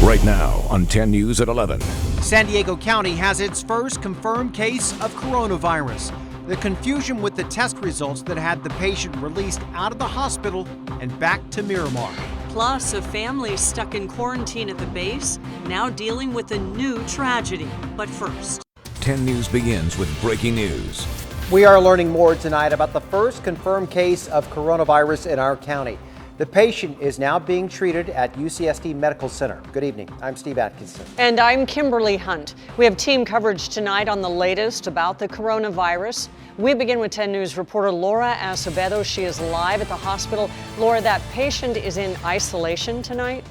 Right now on 10 News at 11. San Diego County has its first confirmed case of coronavirus. The confusion with the test results that had the patient released out of the hospital and back to Miramar. Plus, a family stuck in quarantine at the base, now dealing with a new tragedy. But first, 10 News begins with breaking news. We are learning more tonight about the first confirmed case of coronavirus in our county. The patient is now being treated at UCSD Medical Center. Good evening. I'm Steve Atkinson. and I'm Kimberly Hunt. We have team coverage tonight on the latest about the coronavirus. We begin with 10 News reporter Laura Acevedo. She is live at the hospital. Laura, that patient is in isolation tonight?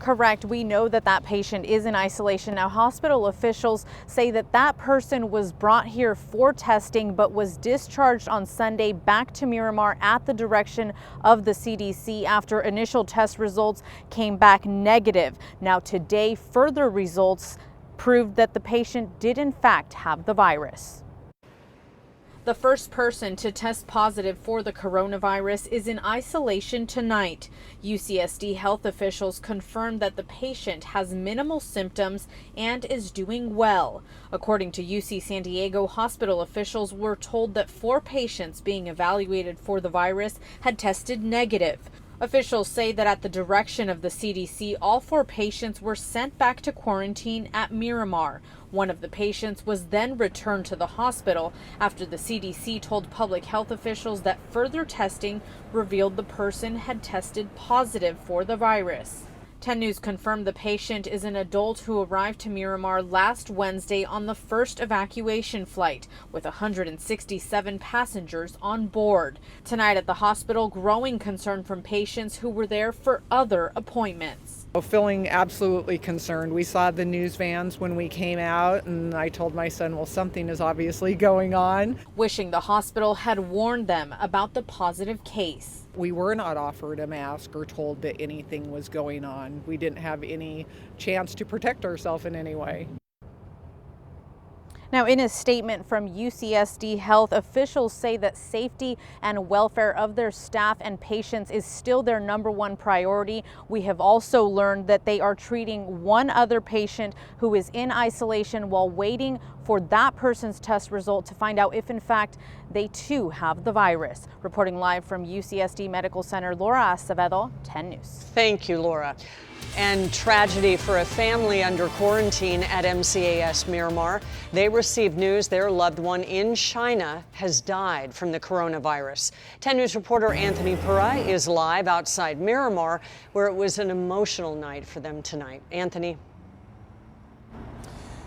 Correct. We know that that patient is in isolation. Now, hospital officials say that that person was brought here for testing but was discharged on Sunday back to Miramar at the direction of the CDC after initial test results came back negative. Now, today, further results proved that the patient did in fact have the virus. The first person to test positive for the coronavirus is in isolation tonight. UCSD health officials confirmed that the patient has minimal symptoms and is doing well. According to UC San Diego, hospital officials were told that 4 patients being evaluated for the virus had tested negative. Officials say that at the direction of the CDC, all 4 patients were sent back to quarantine at Miramar. One of the patients was then returned to the hospital after the CDC told public health officials that further testing revealed the person had tested positive for the virus. 10 News confirmed the patient is an adult who arrived to Miramar last Wednesday on the first evacuation flight with 167 passengers on board. Tonight at the hospital, growing concern from patients who were there for other appointments. Feeling absolutely concerned. We saw the news vans when we came out, and I told my son, well, something is obviously going on. Wishing the hospital had warned them about the positive case. We were not offered a mask or told that anything was going on. We didn't have any chance to protect ourselves in any way. Now, in a statement from UCSD Health, officials say that safety and welfare of their staff and patients is still their #1 priority. We have also learned that they are treating one other patient who is in isolation while waiting for that person's test result to find out if in fact they too have the virus. Reporting live from UCSD Medical Center, Laura Acevedo, 10 News. Thank you, Laura. And tragedy for a family under quarantine at MCAS Miramar. They received news their loved one in China has died from the coronavirus. 10 News reporter Anthony Pura is live outside Miramar, where it was an emotional night for them tonight. Anthony.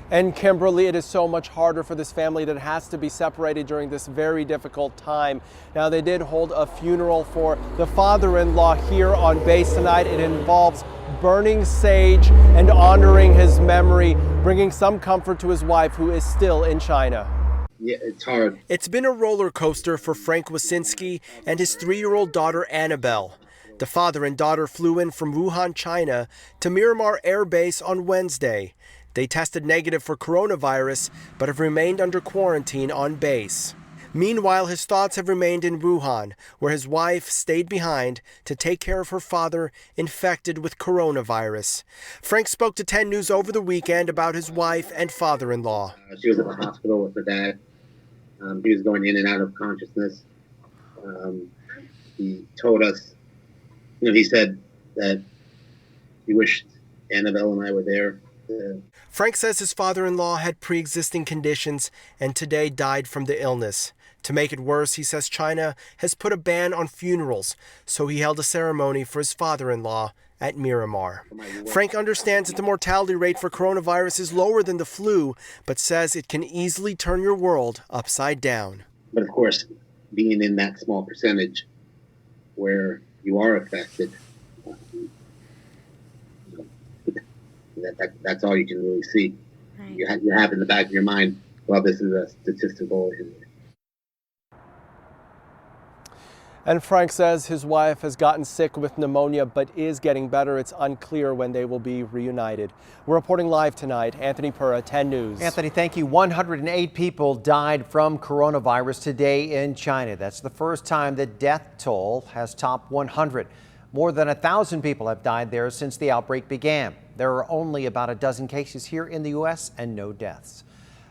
And Kimberly, it is so much harder for this family that has to be separated during this very difficult time. Now, they did hold a funeral for the father-in-law here on base tonight. It involves burning sage and honoring his memory, bringing some comfort to his wife, who is still in China. Yeah, it's hard. It's been a roller coaster for Frank Wasinski and his 3-year-old daughter, Annabelle. The father and daughter flew in from Wuhan, China to Miramar Air Base on Wednesday. They tested negative for coronavirus, but have remained under quarantine on base. Meanwhile, his thoughts have remained in Wuhan, where his wife stayed behind to take care of her father infected with coronavirus. Frank spoke to 10 News over the weekend about his wife and father-in-law. She was at the hospital with her dad. He was going in and out of consciousness. He told us, he said that he wished Annabelle and I were there. Frank says his father-in-law had pre-existing conditions and today died from the illness. To make it worse, he says China has put a ban on funerals, so he held a ceremony for his father-in-law at Miramar. Frank understands that the mortality rate for coronavirus is lower than the flu, but says it can easily turn your world upside down. But of course, being in that small percentage where you are affected, that's all you can really see. Right. You have in the back of your mind, well, this is a statistical. And Frank says his wife has gotten sick with pneumonia but is getting better. It's unclear when they will be reunited. We're reporting live tonight. Anthony Pura, 10 News. Anthony, thank you. 108 people died from coronavirus today in China. That's the first time the death toll has topped 100. More than 1,000 people have died there since the outbreak began. There are only about a dozen cases here in the U.S. and no deaths.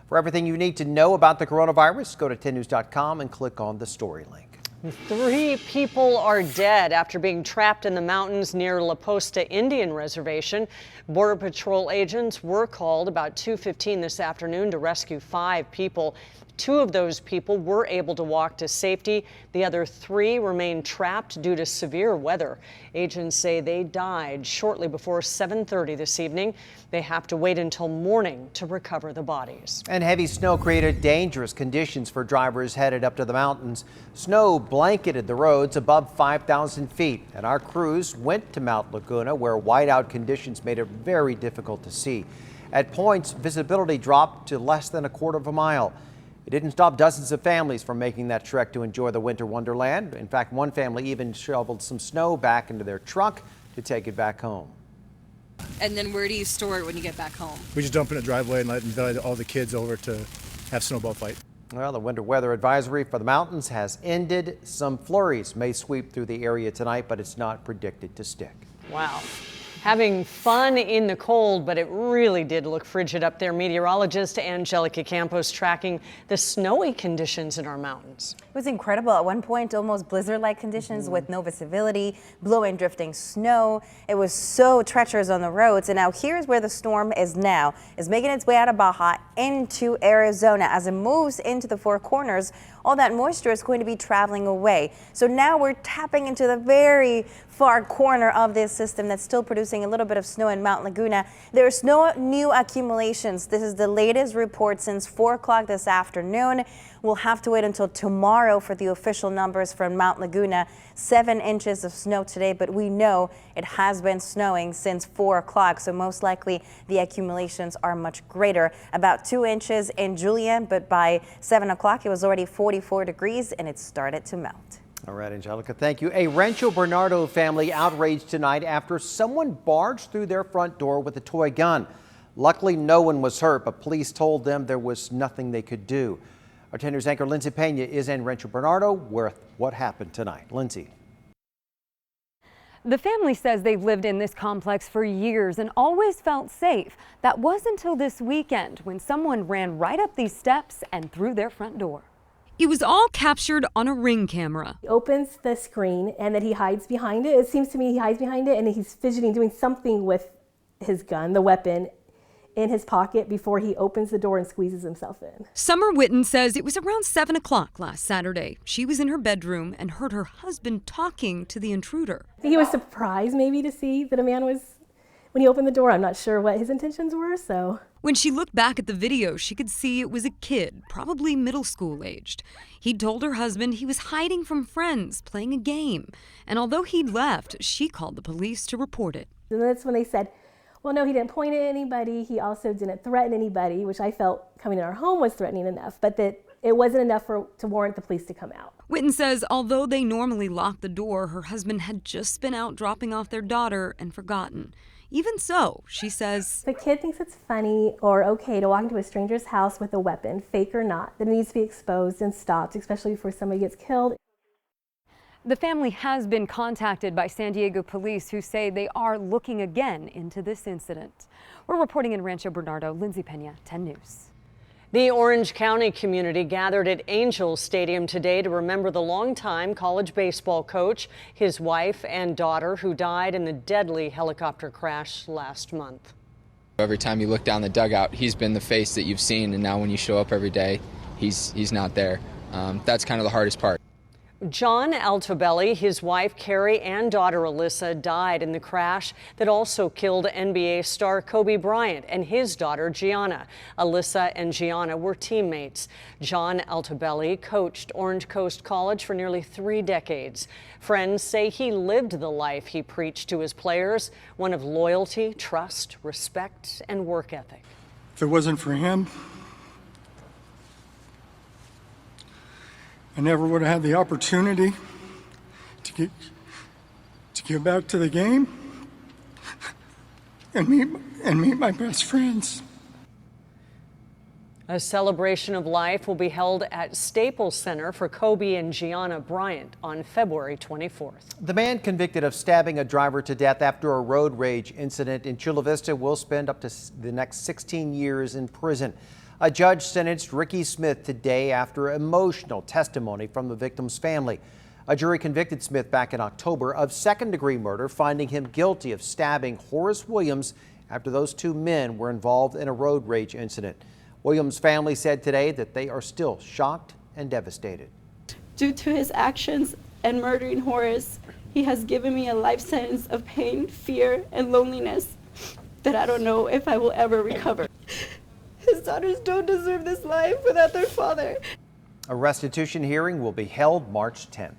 For everything you need to know about the coronavirus, go to 10news.com and click on the story link. 3 people are dead after being trapped in the mountains near La Posta Indian Reservation. Border Patrol agents were called about 2:15 this afternoon to rescue 5 people. 2 of those people were able to walk to safety. The other 3 remain trapped due to severe weather. Agents say they died shortly before 7:30 this evening. They have to wait until morning to recover the bodies. And heavy snow created dangerous conditions for drivers headed up to the mountains. Snow blanketed the roads above 5,000 feet, and our crews went to Mount Laguna, where whiteout conditions made it very difficult to see. At points, visibility dropped to less than a quarter of a mile. It didn't stop dozens of families from making that trek to enjoy the winter wonderland. In fact, one family even shoveled some snow back into their truck to take it back home. And then where do you store it when you get back home? We just dump in a driveway and invite all the kids over to have snowball fight. Well, the winter weather advisory for the mountains has ended. Some flurries may sweep through the area tonight, but it's not predicted to stick. Wow. Having fun in the cold, but it really did look frigid up there. Meteorologist Angelica Campos tracking the snowy conditions in our mountains. It was incredible. At one point, almost blizzard-like conditions with no visibility, blowing, drifting snow. It was so treacherous on the roads. And now here's where the storm is now. It's making its way out of Baja into Arizona. As it moves into the Four Corners, all that moisture is going to be traveling away. So now we're tapping into the very far corner of this system that's still producing a little bit of snow in Mount Laguna. There's no new accumulations. This is the latest report since 4 o'clock this afternoon. We'll have to wait until tomorrow for the official numbers from Mount Laguna. 7 inches of snow today, but we know it has been snowing since 4 o'clock, so most likely the accumulations are much greater. About 2 inches in Julian, but by 7 o'clock it was already 44 degrees and it started to melt. All right, Angelica, thank you. A Rancho Bernardo family outraged tonight after someone barged through their front door with a toy gun. Luckily, no one was hurt, but police told them there was nothing they could do. Our 10 News anchor Lindsay Pena is in Rancho Bernardo, where what happened tonight. Lindsay. The family says they've lived in this complex for years and always felt safe. That was until this weekend when someone ran right up these steps and through their front door. It was all captured on a Ring camera. He opens the screen and then he hides behind it. It seems to me he hides behind it and he's fidgeting, doing something with his gun, the weapon, in his pocket before he opens the door and squeezes himself in. Summer Witten says it was around 7 o'clock last Saturday. She was in her bedroom and heard her husband talking to the intruder. I think he was surprised maybe to see that a man was, when he opened the door, I'm not sure what his intentions were, so. When she looked back at the video, she could see it was a kid, probably middle school aged. He'd told her husband he was hiding from friends, playing a game. And although he'd left, she called the police to report it. And that's when they said, well, no, he didn't point at anybody. He also didn't threaten anybody, which I felt coming in our home was threatening enough, but that it wasn't enough to warrant the police to come out. Witten says although they normally lock the door, her husband had just been out dropping off their daughter and forgotten. Even so, she says, the kid thinks it's funny or okay to walk into a stranger's house with a weapon, fake or not, that needs to be exposed and stopped, especially before somebody gets killed. The family has been contacted by San Diego police, who say they are looking again into this incident. We're reporting in Rancho Bernardo. Lindsay Pena, 10 News. The Orange County community gathered at Angels Stadium today to remember the longtime college baseball coach, his wife and daughter, who died in the deadly helicopter crash last month. Every time you look down the dugout, he's been the face that you've seen, and now when you show up every day, he's not there. That's kind of the hardest part. John Altobelli, his wife Carrie, and daughter Alyssa died in the crash that also killed NBA star Kobe Bryant and his daughter Gianna. Alyssa and Gianna were teammates. John Altobelli coached Orange Coast College for nearly 3 decades. Friends say he lived the life he preached to his players, one of loyalty, trust, respect, and work ethic. If it wasn't for him, I never would have had the opportunity to get back to the game and meet my best friends. A celebration of life will be held at Staples Center for Kobe and Gianna Bryant on February 24th. The man convicted of stabbing a driver to death after a road rage incident in Chula Vista will spend up to the next 16 years in prison. A judge sentenced Ricky Smith today after emotional testimony from the victim's family. A jury convicted Smith back in October of second-degree murder, finding him guilty of stabbing Horace Williams after those two men were involved in a road rage incident. Williams' family said today that they are still shocked and devastated. Due to his actions and murdering Horace, he has given me a life sentence of pain, fear, and loneliness that I don't know if I will ever recover. His daughters don't deserve this life without their father. A restitution hearing will be held March 10th.